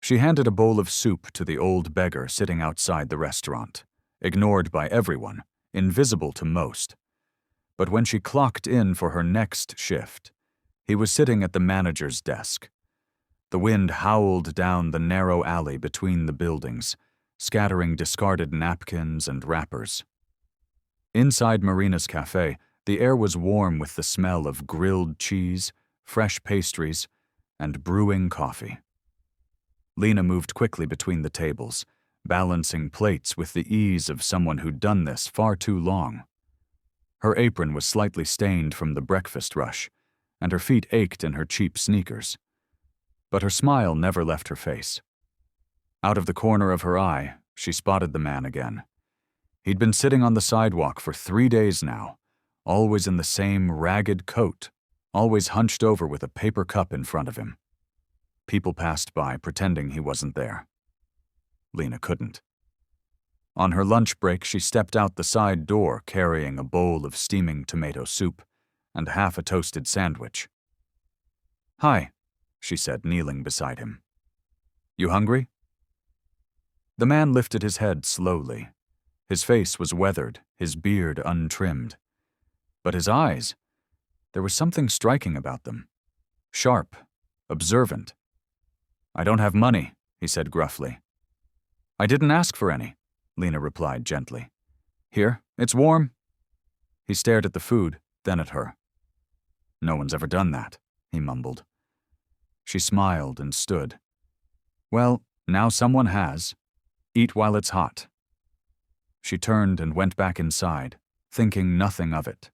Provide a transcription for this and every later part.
She handed a bowl of soup to the old beggar sitting outside the restaurant, ignored by everyone, invisible to most. But when she clocked in for her next shift, he was sitting at the manager's desk. The wind howled down the narrow alley between the buildings, scattering discarded napkins and wrappers. Inside Marina's cafe, the air was warm with the smell of grilled cheese, fresh pastries, and brewing coffee. Lena moved quickly between the tables, balancing plates with the ease of someone who'd done this far too long. Her apron was slightly stained from the breakfast rush, and her feet ached in her cheap sneakers. But her smile never left her face. Out of the corner of her eye, she spotted the man again. He'd been sitting on the sidewalk for 3 days now, always in the same ragged coat, always hunched over with a paper cup in front of him. People passed by, pretending he wasn't there. Lena couldn't. On her lunch break, she stepped out the side door carrying a bowl of steaming tomato soup and half a toasted sandwich. "Hi," she said, kneeling beside him. "You hungry?" The man lifted his head slowly. His face was weathered, his beard untrimmed. But his eyes, there was something striking about them. Sharp, observant. "I don't have money," he said gruffly. "I didn't ask for any," Lena replied gently. "Here, it's warm." He stared at the food, then at her. "No one's ever done that," he mumbled. She smiled and stood. "Well, now someone has. Eat while it's hot." She turned and went back inside, thinking nothing of it.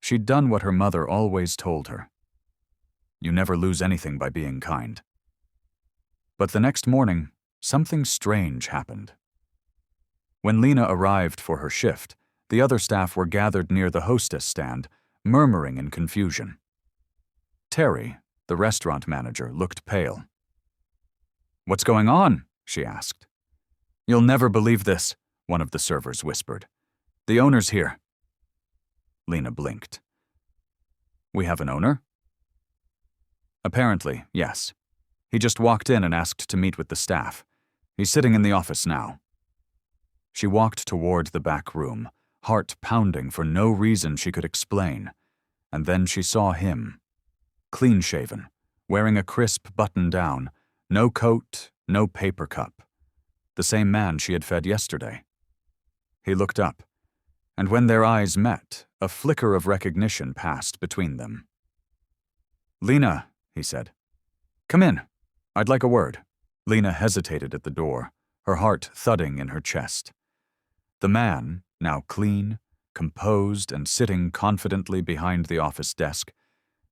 She'd done what her mother always told her. You never lose anything by being kind. But the next morning, something strange happened. When Lena arrived for her shift, the other staff were gathered near the hostess stand, murmuring in confusion. Terry, the restaurant manager, looked pale. "What's going on?" she asked. "You'll never believe this," one of the servers whispered. "The owner's here." Lena blinked. "We have an owner?" "Apparently, yes. He just walked in and asked to meet with the staff. He's sitting in the office now." She walked toward the back room, heart pounding for no reason she could explain, and then she saw him. Clean-shaven, wearing a crisp button-down, no coat, no paper cup. The same man she had fed yesterday. He looked up, and when their eyes met, a flicker of recognition passed between them. "Lena," he said. "Come in. I'd like a word." Lena hesitated at the door, her heart thudding in her chest. The man, now clean, composed, and sitting confidently behind the office desk,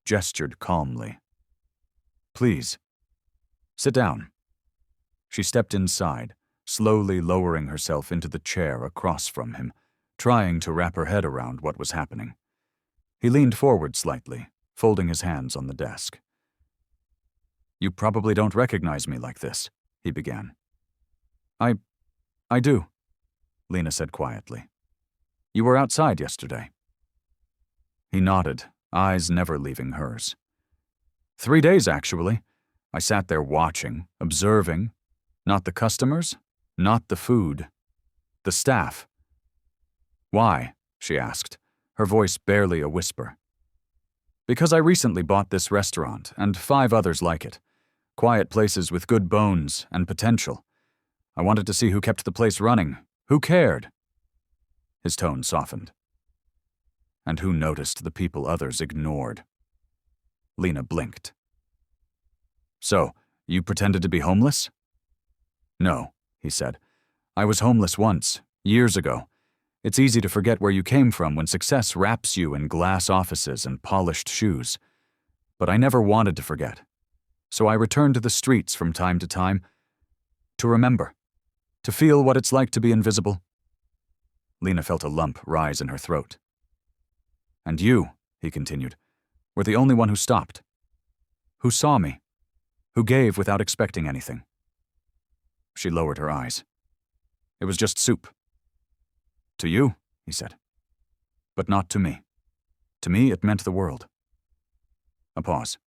gestured calmly. "Please, sit down." She stepped inside, slowly lowering herself into the chair across from him, trying to wrap her head around what was happening. He leaned forward slightly, folding his hands on the desk. "You probably don't recognize me like this," he began. I do," Lena said quietly. "You were outside yesterday." He nodded, eyes never leaving hers. 3 days, actually. I sat there watching, observing. Not the customers, not the food. The staff. "Why?" she asked, her voice barely a whisper. "Because I recently bought this restaurant and 5 others like it. Quiet places with good bones and potential. I wanted to see who kept the place running. Who cared?" His tone softened. "And who noticed the people others ignored?" Lena blinked. "So, you pretended to be homeless?" "No," he said. "I was homeless once, years ago. It's easy to forget where you came from when success wraps you in glass offices and polished shoes. But I never wanted to forget. So I returned to the streets from time to time, to remember, to feel what it's like to be invisible." Lena felt a lump rise in her throat. "And you," he continued, "were the only one who stopped. Who saw me. Who gave without expecting anything." She lowered her eyes. "It was just soup." "To you," he said. "But not to me. To me, it meant the world." A pause.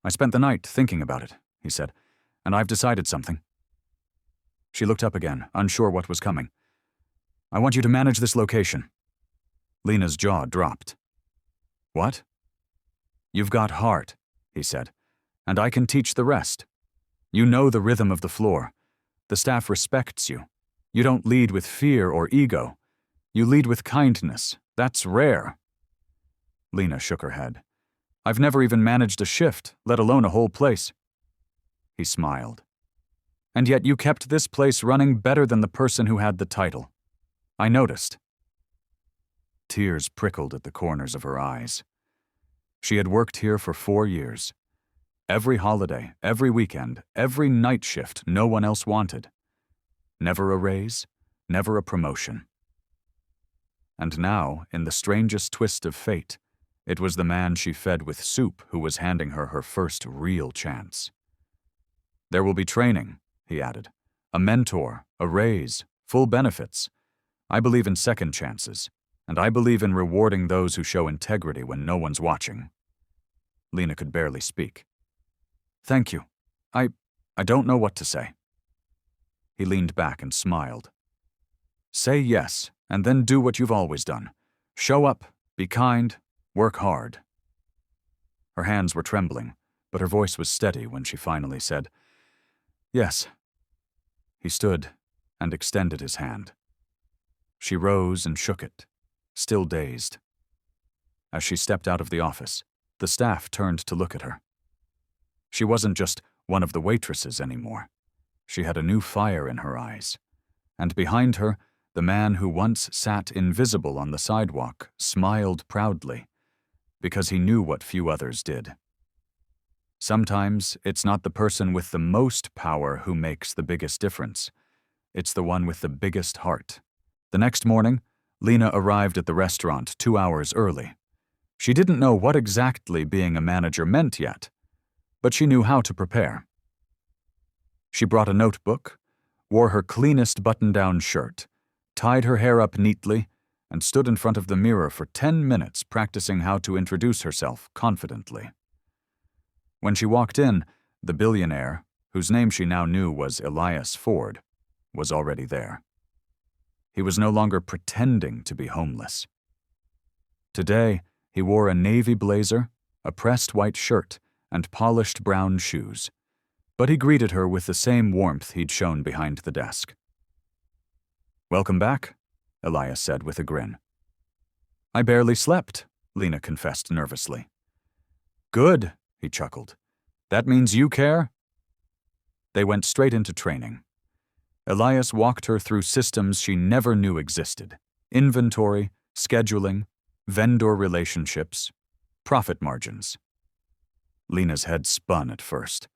"I spent the night thinking about it," he said. and I've decided something." She looked up again, unsure what was coming. "I want you to manage this location." Lena's jaw dropped. "What?" "You've got heart," he said, "and I can teach the rest. You know the rhythm of the floor. The staff respects you. You don't lead with fear or ego. You lead with kindness. That's rare." Lena shook her head. "I've never even managed a shift, let alone a whole place." He smiled. "And yet you kept this place running better than the person who had the title. I noticed." Tears prickled at the corners of her eyes. She had worked here for 4 years. Every holiday, every weekend, every night shift no one else wanted. Never a raise, never a promotion. And now, in the strangest twist of fate, it was the man she fed with soup who was handing her her first real chance. "There will be training," he added. "A mentor, a raise, full benefits. I believe in second chances, and I believe in rewarding those who show integrity when no one's watching." Lena could barely speak. "Thank you. I don't know what to say." He leaned back and smiled. "Say yes, and then do what you've always done. Show up, be kind, work hard." Her hands were trembling, but her voice was steady when she finally said, "Yes." He stood and extended his hand. She rose and shook it, still dazed. As she stepped out of the office, the staff turned to look at her. She wasn't just one of the waitresses anymore. She had a new fire in her eyes. And behind her, the man who once sat invisible on the sidewalk smiled proudly, because he knew what few others did. Sometimes it's not the person with the most power who makes the biggest difference. It's the one with the biggest heart. The next morning, Lena arrived at the restaurant 2 hours early. She didn't know what exactly being a manager meant yet, but she knew how to prepare. She brought a notebook, wore her cleanest button-down shirt, tied her hair up neatly, and stood in front of the mirror for 10 minutes practicing how to introduce herself confidently. When she walked in, the billionaire, whose name she now knew was Elias Ford, was already there. He was no longer pretending to be homeless. Today, he wore a navy blazer, a pressed white shirt, and polished brown shoes, but he greeted her with the same warmth he'd shown behind the desk. "Welcome back," Elias said with a grin. "I barely slept," Lena confessed nervously. "Good," he chuckled. "That means you care?" They went straight into training. Elias walked her through systems she never knew existed: inventory, scheduling, vendor relationships, profit margins. Lena's head spun at first,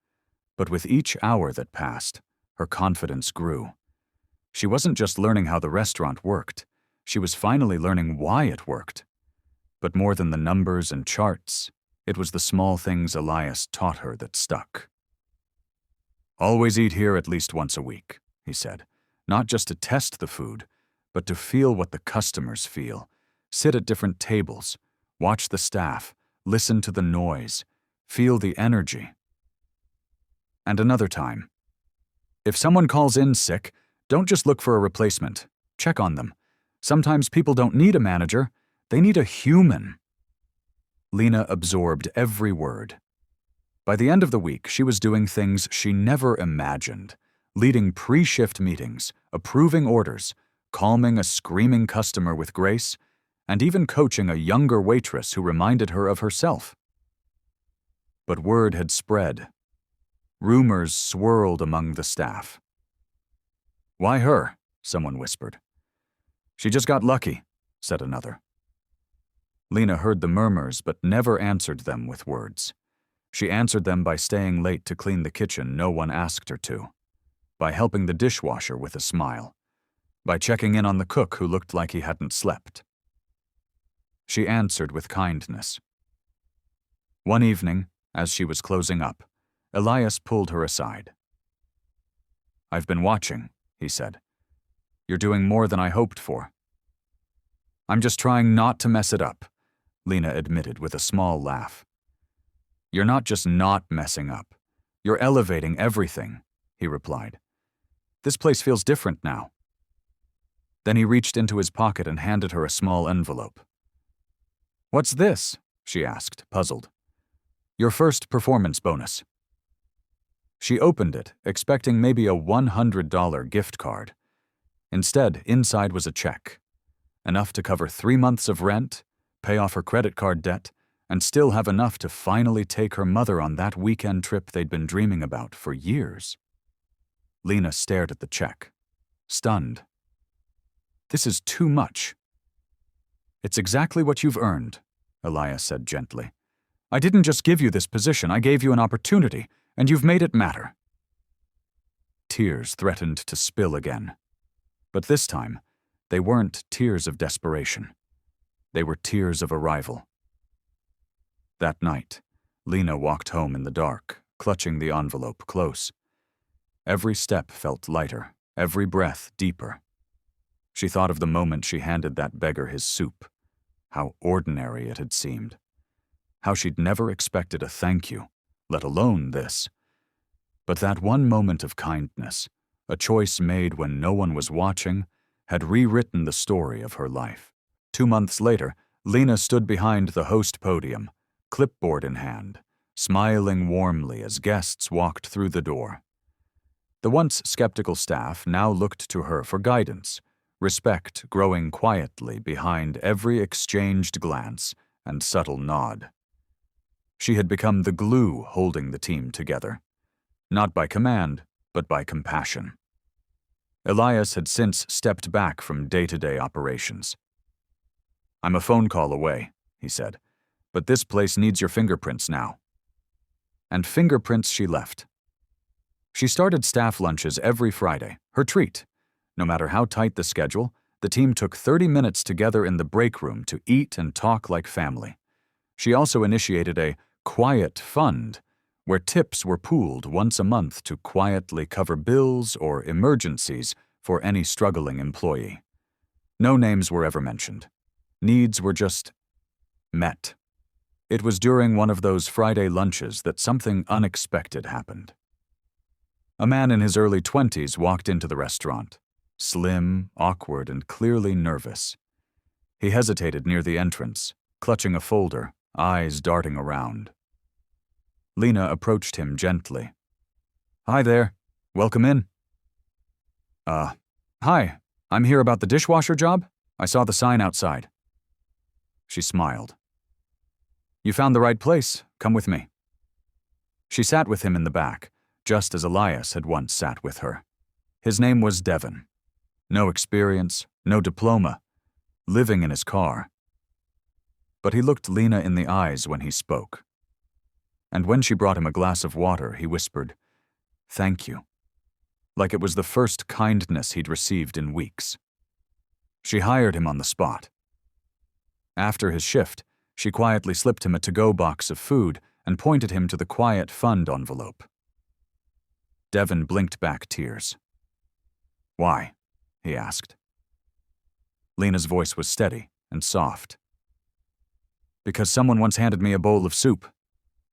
but with each hour that passed, her confidence grew. She wasn't just learning how the restaurant worked, she was finally learning why it worked. But more than the numbers and charts, it was the small things Elias taught her that stuck. "Always eat here at least once a week," he said, "not just to test the food, but to feel what the customers feel. Sit at different tables, watch the staff, listen to the noise, feel the energy." And another time, "If someone calls in sick, don't just look for a replacement. Check on them. Sometimes people don't need a manager, they need a human." Lena absorbed every word. By the end of the week, she was doing things she never imagined, leading pre-shift meetings, approving orders, calming a screaming customer with grace, and even coaching a younger waitress who reminded her of herself. But word had spread. Rumors swirled among the staff. "Why her?" someone whispered. "She just got lucky," said another. Lena heard the murmurs but never answered them with words. She answered them by staying late to clean the kitchen no one asked her to, by helping the dishwasher with a smile, by checking in on the cook who looked like he hadn't slept. She answered with kindness. One evening, as she was closing up, Elias pulled her aside. "I've been watching," he said. "You're doing more than I hoped for." "I'm just trying not to mess it up," Lena admitted with a small laugh. "You're not just not messing up. You're elevating everything, he replied. This place feels different now. Then he reached into his pocket and handed her a small envelope. What's this? She asked, puzzled. Your first performance bonus. She opened it, expecting maybe a $100 gift card. Instead, inside was a check. Enough to cover 3 months of rent, pay off her credit card debt, and still have enough to finally take her mother on that weekend trip they'd been dreaming about for years. Lena stared at the check, stunned. This is too much. It's exactly what you've earned, Elias said gently. I didn't just give you this position, I gave you an opportunity, and you've made it matter. Tears threatened to spill again. But this time, they weren't tears of desperation. They were tears of arrival. That night, Lena walked home in the dark, clutching the envelope close. Every step felt lighter, every breath deeper. She thought of the moment she handed that beggar his soup, how ordinary it had seemed, how she'd never expected a thank you, let alone this. But that one moment of kindness, a choice made when no one was watching, had rewritten the story of her life. 2 months later, Lena stood behind the host podium, clipboard in hand, smiling warmly as guests walked through the door. The once skeptical staff now looked to her for guidance, respect growing quietly behind every exchanged glance and subtle nod. She had become the glue holding the team together, not by command, but by compassion. Elias had since stepped back from day-to-day operations. I'm a phone call away, he said, but this place needs your fingerprints now. And fingerprints she left. She started staff lunches every Friday, her treat. No matter how tight the schedule, the team took 30 minutes together in the break room to eat and talk like family. She also initiated a quiet fund, where tips were pooled once a month to quietly cover bills or emergencies for any struggling employee. No names were ever mentioned. Needs were just met. It was during one of those Friday lunches that something unexpected happened. A man in his early 20s walked into the restaurant, slim, awkward, and clearly nervous. He hesitated near the entrance, clutching a folder, eyes darting around. Lena approached him gently. Hi there. Welcome in. Hi. I'm here about the dishwasher job. I saw the sign outside. She smiled. You found the right place. Come with me. She sat with him in the back, just as Elias had once sat with her. His name was Devon. No experience, no diploma, living in his car. But he looked Lena in the eyes when he spoke. And when she brought him a glass of water, he whispered, "Thank you," like it was the first kindness he'd received in weeks. She hired him on the spot. After his shift, she quietly slipped him a to-go box of food and pointed him to the quiet fund envelope. Devon blinked back tears. Why? He asked. Lena's voice was steady and soft. Because someone once handed me a bowl of soup,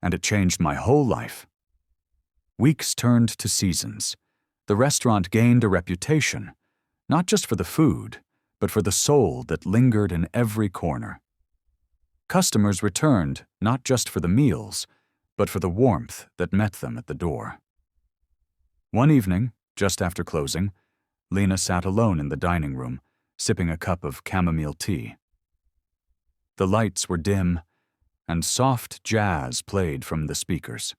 and it changed my whole life. Weeks turned to seasons. The restaurant gained a reputation, not just for the food, but for the soul that lingered in every corner. Customers returned not just for the meals, but for the warmth that met them at the door. One evening, just after closing, Lena sat alone in the dining room, sipping a cup of chamomile tea. The lights were dim, and soft jazz played from the speakers.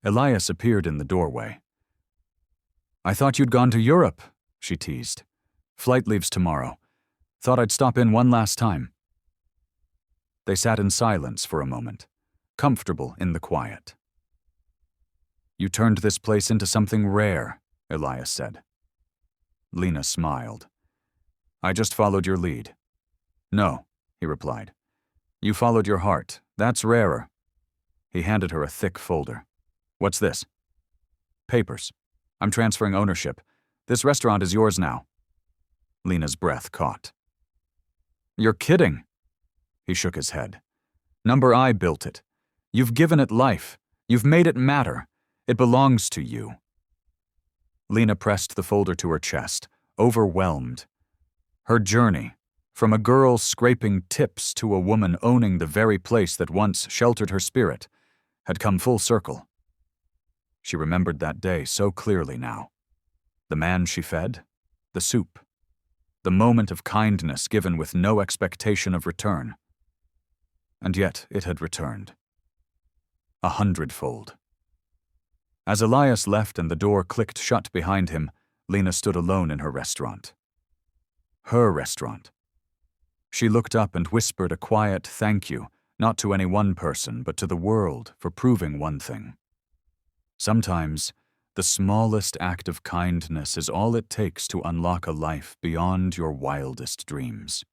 Elias appeared in the doorway. I thought you'd gone to Europe, she teased. Flight leaves tomorrow. Thought I'd stop in one last time. They sat in silence for a moment, comfortable in the quiet. You turned this place into something rare, Elias said. Lena smiled. I just followed your lead. No, he replied. You followed your heart. That's rarer. He handed her a thick folder. What's this? Papers. I'm transferring ownership. This restaurant is yours now. Lena's breath caught. You're kidding. He shook his head. Number I built it. You've given it life. You've made it matter. It belongs to you." Lena pressed the folder to her chest, overwhelmed. Her journey, from a girl scraping tips to a woman owning the very place that once sheltered her spirit, had come full circle. She remembered that day so clearly now. The man she fed, the soup, the moment of kindness given with no expectation of return. And yet it had returned. 100-fold. As Elias left and the door clicked shut behind him, Lena stood alone in her restaurant. Her restaurant. She looked up and whispered a quiet thank you, not to any one person, but to the world for proving one thing. Sometimes, the smallest act of kindness is all it takes to unlock a life beyond your wildest dreams.